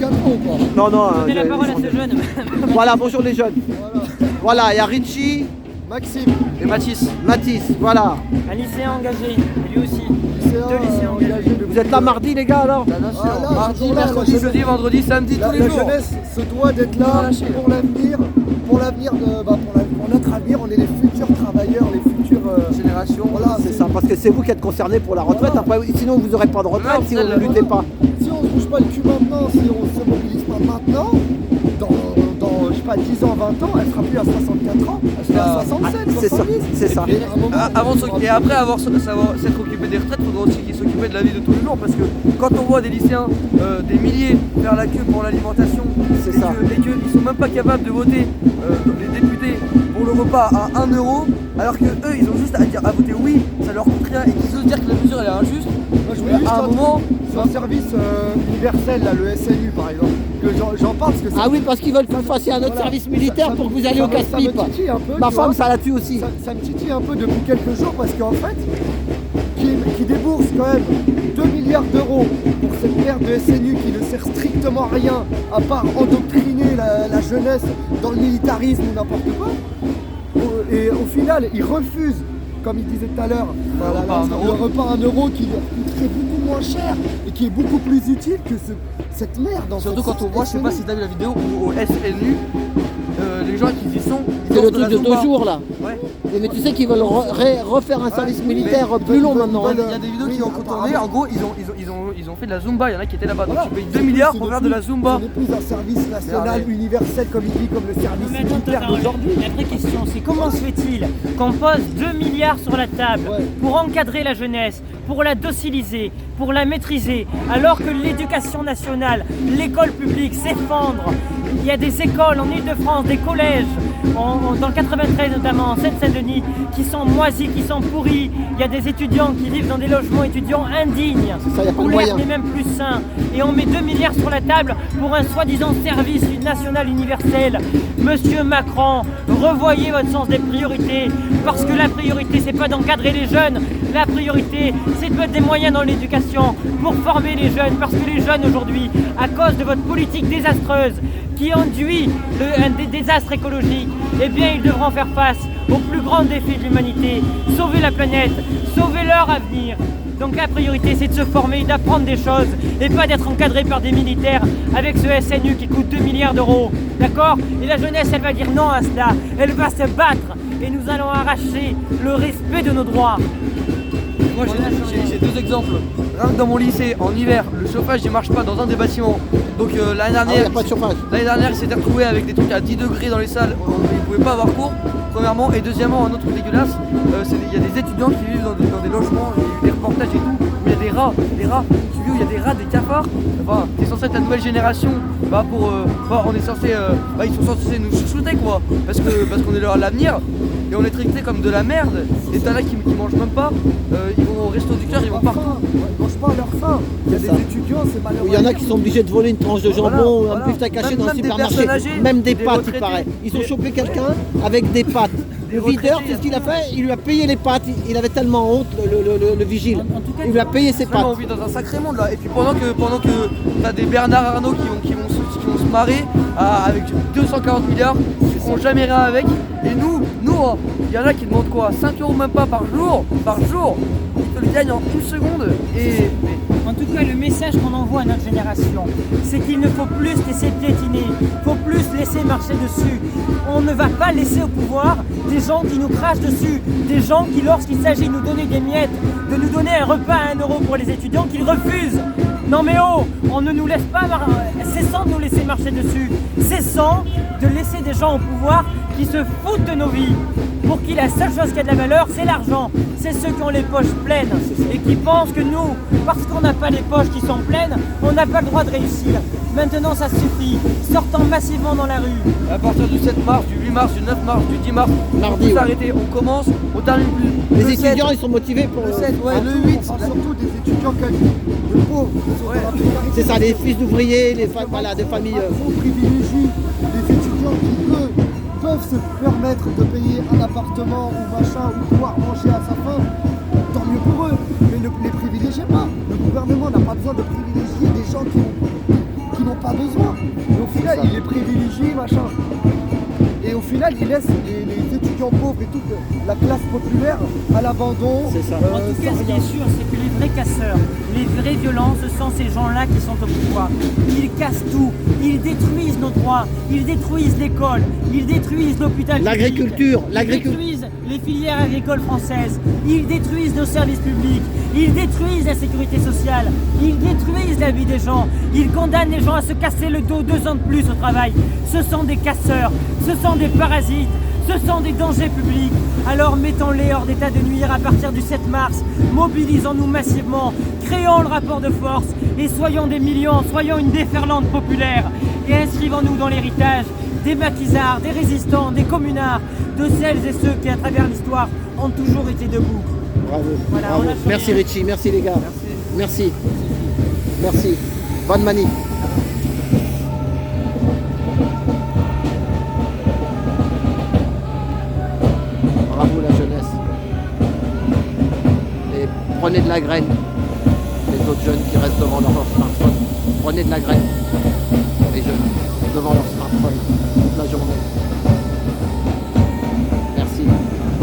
64 ans ou pas? Non, non. Donnez la parole à ce jeune. Voilà, bonjour les jeunes. Voilà. Voilà, il y a Richie Maxime, Et Mathis. Mathis, voilà. Un lycéen engagé, lui aussi. lycéen, Deux lycéens engagés. Vous êtes là mardi les gars alors? Ah, là, Mardi, toujours là, mercredi, la jeudi, jeunesse- vendredi, samedi, tous les La jours. jeunesse se doit d'être là pour l'avenir, pour notre avenir. On est les futurs travailleurs, les futures Génération. Voilà, C'est ça, parce que c'est vous qui êtes concernés pour la retraite. Voilà. Après, sinon vous n'aurez pas de retraite Non, si vous ne voilà. luttez pas. Si on ne bouge pas le cul maintenant, si on se mobilise pas maintenant, dans je sais pas, 10 ans, 20 ans, elle sera plus à 64 ans, elle sera à 67, C'est ça, 70. c'est ça. Et à un moment, Avant de s'occuper- et après s'être occupé des retraites, il faudra aussi qu'ils s'occupent de la vie de tous les jours. Parce que quand on voit des lycéens, des milliers, faire la queue pour l'alimentation, C'est et ça. et qu'ils sont même pas capables de voter, les députés, pour le repas à 1 euro, alors que eux, ils ont juste à voter oui, ça leur coûte rien, et qu'ils osent dire que la mesure elle est injuste. moi, je voulais juste À un moment, sur un service universel, là, le SNU par exemple, que j'en parle parce que Ah oui, parce qu'ils veulent que vous fassiez un autre Voilà. service militaire Ça- pour que vous alliez ça au me- casse-pipe. Ça me titille un peu. Ma tu femme, vois. ça la tue aussi. Ça me titille un peu depuis quelques jours parce qu'en fait, qui débourse quand même 2 milliards d'euros pour cette merde de SNU qui ne sert strictement à rien à part endoctriner la jeunesse dans le militarisme ou n'importe quoi. Et au final, ils refusent, comme il disait tout à l'heure, le repas à 1 euro qui est beaucoup moins cher et qui est beaucoup plus utile que cette merde. En surtout fait. quand on voit, je sais pas si t'as vu la vidéo, où au SNU, les gens qui y sont, ils C'est le dansent truc de la 2 Zumba. jours là. Ouais. Mais tu sais qu'ils veulent refaire un service militaire plus long maintenant. Il y a des vidéos qui ont tourné, en gros ils ont fait de la Zumba, il y en a qui étaient là-bas, donc Voilà. tu payes 2 milliards pour faire de la Zumba. Ce n'est plus un service national Regardez. universel comme il dit, comme le service Mais attends, militaire attends, d'aujourd'hui. la vraie question, c'est comment se fait-il qu'on pose 2 milliards sur la table Ouais. pour encadrer la jeunesse, pour la dociliser, pour la maîtriser, alors que l'éducation nationale, l'école publique s'effondre. Il y a des écoles en Ile-de-France, des collèges, dans le 93 notamment, en Seine-Saint-Denis, qui sont moisis, qui sont pourris. Il y a des étudiants qui vivent dans des logements étudiants indignes, ça, y a pas de où l'air moyen. n'est même plus sain. Et on met 2 milliards sur la table pour un soi-disant service national universel. Monsieur Macron, revoyez votre sens des priorités, parce que la priorité, c'est pas d'encadrer les jeunes. La priorité, c'est de mettre des moyens dans l'éducation pour former les jeunes, parce que les jeunes aujourd'hui, à cause de votre politique désastreuse, qui induit des désastres écologiques, eh bien ils devront faire face au plus grand défi de l'humanité, sauver la planète, sauver leur avenir. Donc la priorité c'est de se former, d'apprendre des choses et pas d'être encadré par des militaires avec ce SNU qui coûte 2 milliards d'euros. D'accord? Et la jeunesse elle va dire non à cela, elle va se battre et nous allons arracher le respect de nos droits. Moi j'ai 2 exemples. Rien que dans mon lycée, en hiver, le chauffage il marche pas dans un des bâtiments. Donc l'année Ah, il dernière, n'y a pas de chauffage. l'année dernière, il s'était retrouvé avec des trucs à 10 degrés dans les salles, ils ne pouvaient pas avoir cours, premièrement. Et deuxièmement, un autre truc dégueulasse, il y a des étudiants qui vivent dans des logements, il y a eu des reportages et tout, où il y a des rats, tu vois, il y a des rats, des cafards. Enfin, c'est censé être la nouvelle génération, on est censé, ils sont censés nous chouchouter quoi, parce qu'on est l'avenir. Et on est traité comme de la merde, et t'as là qui mangent même pas, ils vont au resto du cœur, ils vont partout. Ils mangent pas à leur faim. Il y a C'est des ça. étudiants, c'est malheureux. Il y en a qui sont obligés de voler une tranche de jambon ou un buffet caché dans le Même des supermarché. personnes âgées, Même des des pâtes, il retraités, paraît. Ils ont chopé quelqu'un avec des pâtes. Le videur, retraités, c'est ce qu'il a fait, il lui a payé les pâtes. Il avait tellement honte, le vigile. En tout cas, Il lui a payé ses Vraiment, pâtes. on vit dans un sacré monde là. Et puis pendant que t'as des Bernard Arnault qui vont se marrer avec 240 milliards, ils feront jamais rien avec. Et nous, il y en a qui demandent quoi, 5 euros même pas par jour, ils te le gagnent en 1 seconde. En tout cas, le message qu'on envoie à notre génération, c'est qu'il ne faut plus laisser piétiner, il faut plus laisser marcher dessus. On ne va pas laisser au pouvoir des gens qui nous crachent dessus, des gens qui, lorsqu'il s'agit de nous donner des miettes, de nous donner un repas à 1 euro pour les étudiants, qu'ils refusent. Non mais oh, on ne nous laisse pas, cessons de nous laisser marcher dessus, cessons de laisser des gens au pouvoir qui se foutent de nos vies, pour qui la seule chose qui a de la valeur, c'est l'argent. C'est ceux qui ont les poches pleines et qui pensent que nous, parce qu'on n'a pas les poches qui sont pleines, on n'a pas le droit de réussir. Maintenant ça suffit, sortant massivement dans la rue. À partir du 7 mars, du 8 mars, du 9 mars, du 10 mars, Mardi, on peut ouais. s'arrêter, on commence, on termine plus. Les Le étudiants, 7, ils sont motivés pour le 7, ouais, On le 8. parle surtout des étudiants de pauvres, qui sont dans la précarité. C'est ça, les fils d'ouvriers, voilà, des familles. On privilégie les étudiants qui, eux, peuvent se permettre de payer un appartement ou machin, ou pouvoir manger à sa faim, tant mieux pour eux, mais ne les privilégiez pas. Le gouvernement n'a pas besoin de privilégier des gens qui ont qui n'ont pas besoin. Et au final, il les privilégie, machin. Et au final, il laisse les étudiants pauvres et toute la classe populaire à l'abandon. C'est ça. En tout cas, ce qui est sûr, c'est que les vrais casseurs, les vrais violents, ce sont ces gens-là qui sont au pouvoir. Ils cassent tout, ils détruisent nos droits, ils détruisent l'école, ils détruisent l'hôpital public, L'agriculture, ils détruisent les filières agricoles françaises, ils détruisent nos services publics, ils détruisent la sécurité sociale, ils détruisent la vie des gens, ils condamnent les gens à se casser le dos 2 ans de plus au travail. Ce sont des casseurs, ce sont des parasites, ce sont des dangers publics. Alors mettons-les hors d'état de nuire à partir du 7 mars, mobilisons-nous massivement, créons le rapport de force et soyons des millions, soyons une déferlante populaire et inscrivons-nous dans l'héritage des maquisards, des résistants, des communards, de celles et ceux qui à travers l'histoire ont toujours été debout. Bravo. Voilà, Bravo. on a fait Merci rien. Richie, merci les gars. Merci. Merci. Bonne manif. Bravo la jeunesse. Et prenez de la graine. Les autres jeunes qui restent devant leur smartphone. Prenez de la graine. Les jeunes devant leur smartphone toute la journée.